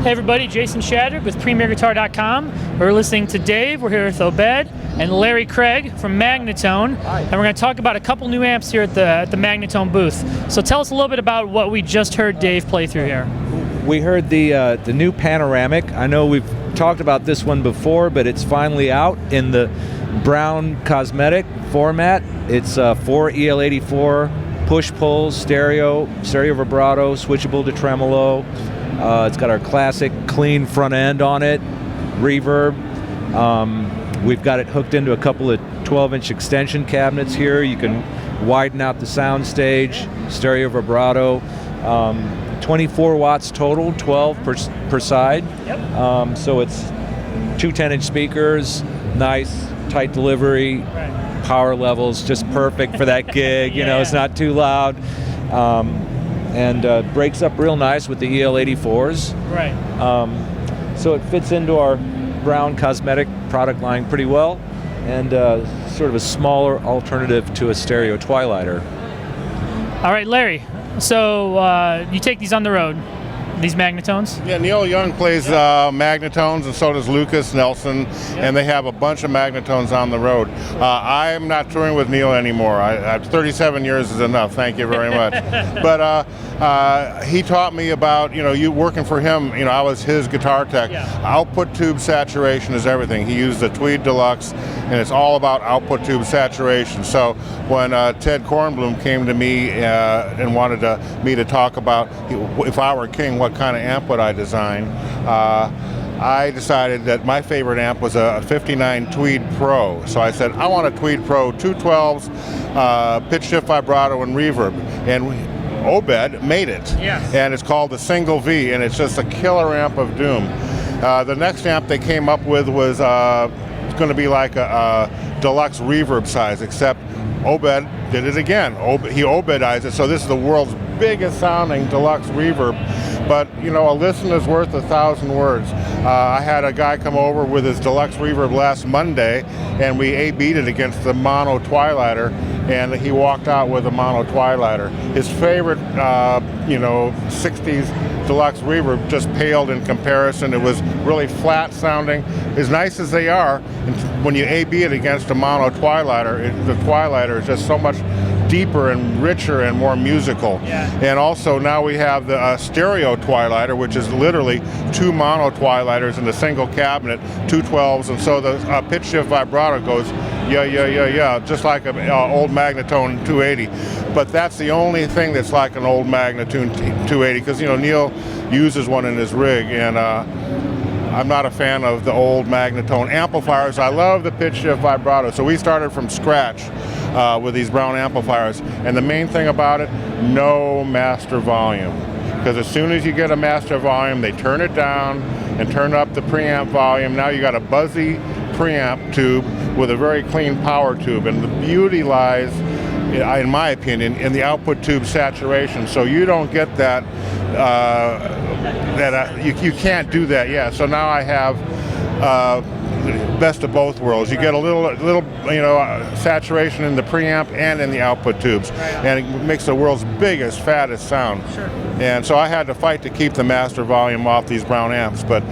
Hey everybody, Jason Shadrick with PremierGuitar.com. We're listening to Dave. We're here with Obed and Larry Craig from Magnatone. Hi. And we're going to talk about a couple new amps here at the Magnatone booth. So tell us a little bit about what we just heard Dave play through here. We heard the new Panoramic. I know we've talked about this one before, but it's finally out in the brown cosmetic format. It's 4 EL84 push-pulls, stereo vibrato, switchable to tremolo. It's got our classic clean front end on it, reverb. We've got it hooked into a couple of 12-inch extension cabinets here. You can widen out the sound stage, stereo vibrato. 24 watts total, 12 per side. Yep. So it's 2 10-inch speakers, nice, tight delivery, Right. power levels, just perfect for that gig. You know, it's not too loud. And breaks up real nice with the EL84s. Right. So it fits into our brown cosmetic product line pretty well, and sort of a smaller alternative to a stereo Twilighter. All right, Larry. So you take these on the road, these Magnatones? Yeah, Neil Young plays Magnatones, and so does Lucas Nelson, and they have a bunch of Magnatones on the road. I'm not touring with Neil anymore. 37 years is enough, thank you very much. But he taught me about, you working for him, I was his guitar tech. Yeah. Output tube saturation is everything. He used the Tweed Deluxe, and it's all about output tube saturation. So when Ted Kornblum came to me and wanted me to talk about, if I were king, what kind of amp would I design? I decided that my favorite amp was a 59 Tweed Pro. So I said, I want a Tweed Pro, 212s, pitch shift vibrato and reverb. And Obed made it. Yes. And it's called the Single V, and it's just a killer amp of doom. The next amp they came up with was going to be like a deluxe reverb size, except Obed did it again. He Obedized it, so this is the world's biggest sounding deluxe reverb. But a listen is worth 1,000 words. I had a guy come over with his deluxe reverb last Monday, and we A/B'd it against the mono Twilighter, and he walked out with a mono Twilighter. His favorite, 60s deluxe reverb just paled in comparison. It was really flat sounding. As nice as they are, when you A/B it against a mono Twilighter, the Twilighter is just so much deeper and richer and more musical. Yeah. And also now we have the stereo Twilighter, which is literally 2 mono Twilighters in a single cabinet, 2 12s, and so the pitch shift vibrato goes yeah, just like an old Magnatone 280. But that's the only thing that's like an old Magnatone 280, because Neil uses one in his rig, and I'm not a fan of the old Magnatone amplifiers. I love the pitch shift vibrato. So we started from scratch with these brown amplifiers. And the main thing about it, no master volume. Because as soon as you get a master volume, they turn it down and turn up the preamp volume. Now you got a buzzy preamp tube with a very clean power tube. And the beauty lies, in my opinion, in the output tube saturation. So you don't get that, you can't do that yet. So now I have best of both worlds. You get a little saturation in the preamp and in the output tubes, and it makes the world's biggest, fattest sound. Sure. And so I had to fight to keep the master volume off these brown amps, but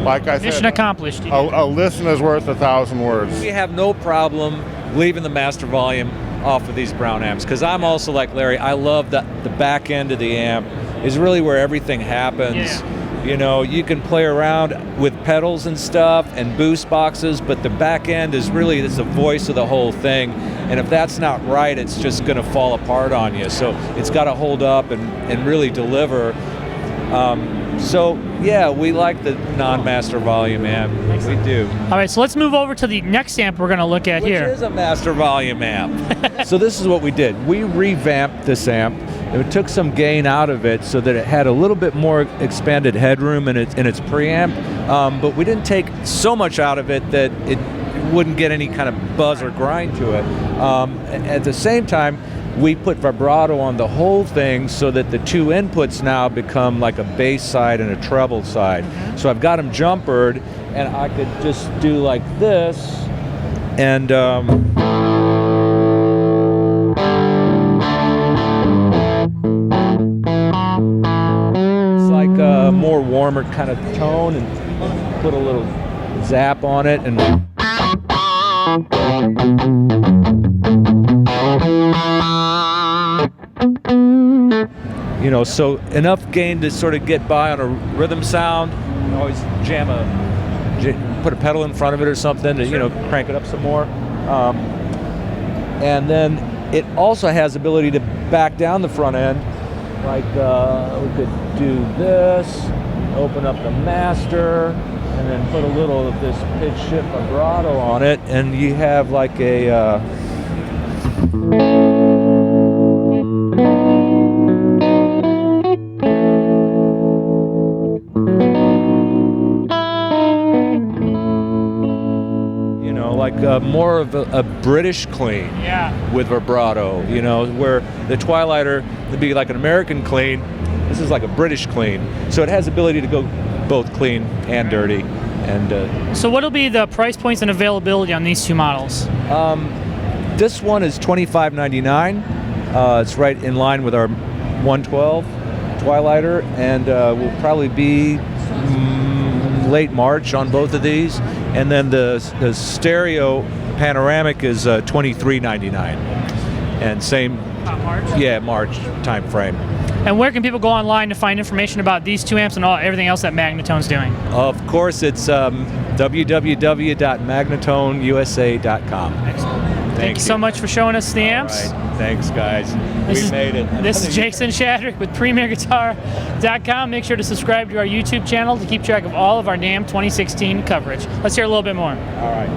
like I Mission said, accomplished. a listen is worth 1,000 words. We have no problem leaving the master volume off of these brown amps, because I'm also like Larry. I love the back end of the amp is really where everything happens. Yeah. You can play around with pedals and stuff and boost boxes, but the back end is really the voice of the whole thing. And if that's not right, it's just going to fall apart on you. So it's got to hold up and really deliver. So yeah, we like the non-master volume amp. We do. All right, so let's move over to the next amp we're going to look at Which here. is a master volume amp. So this is what we did. We revamped this amp. It took some gain out of it so that it had a little bit more expanded headroom in its preamp, but we didn't take so much out of it that it wouldn't get any kind of buzz or grind to it. At the same time, we put vibrato on the whole thing so that the two inputs now become like a bass side and a treble side. So I've got them jumpered, and I could just do like this, and it's like a more warmer kind of tone, and put a little zap on it, and you know, so enough gain to sort of get by on a rhythm sound. You can always put a pedal in front of it or something to, you know, crank it up some more. And then it also has ability to back down the front end. Like we could do this, open up the master, and then put a little of this pitch shift vibrato on it, and you have like a you know, like more of a British clean. Yeah. With vibrato, you know, where the Twilighter would be like an American clean. This is like a British clean, so it has ability to go both clean and dirty. And so what'll be the price points and availability on these two models? this one is $25.99. It's right in line with our 112 Twilighter, and will probably be late March on both of these. And then the stereo Panoramic is $23.99, and same. March? Yeah, March time frame. And where can people go online to find information about these two amps and everything else that Magnatone's doing? Of course, it's www.magnatoneusa.com. Excellent. Thank you so much for showing us the amps. All right. Thanks, guys. We made it. This is Jason Shadrick with PremierGuitar.com. Make sure to subscribe to our YouTube channel to keep track of all of our NAMM 2016 coverage. Let's hear a little bit more. All right.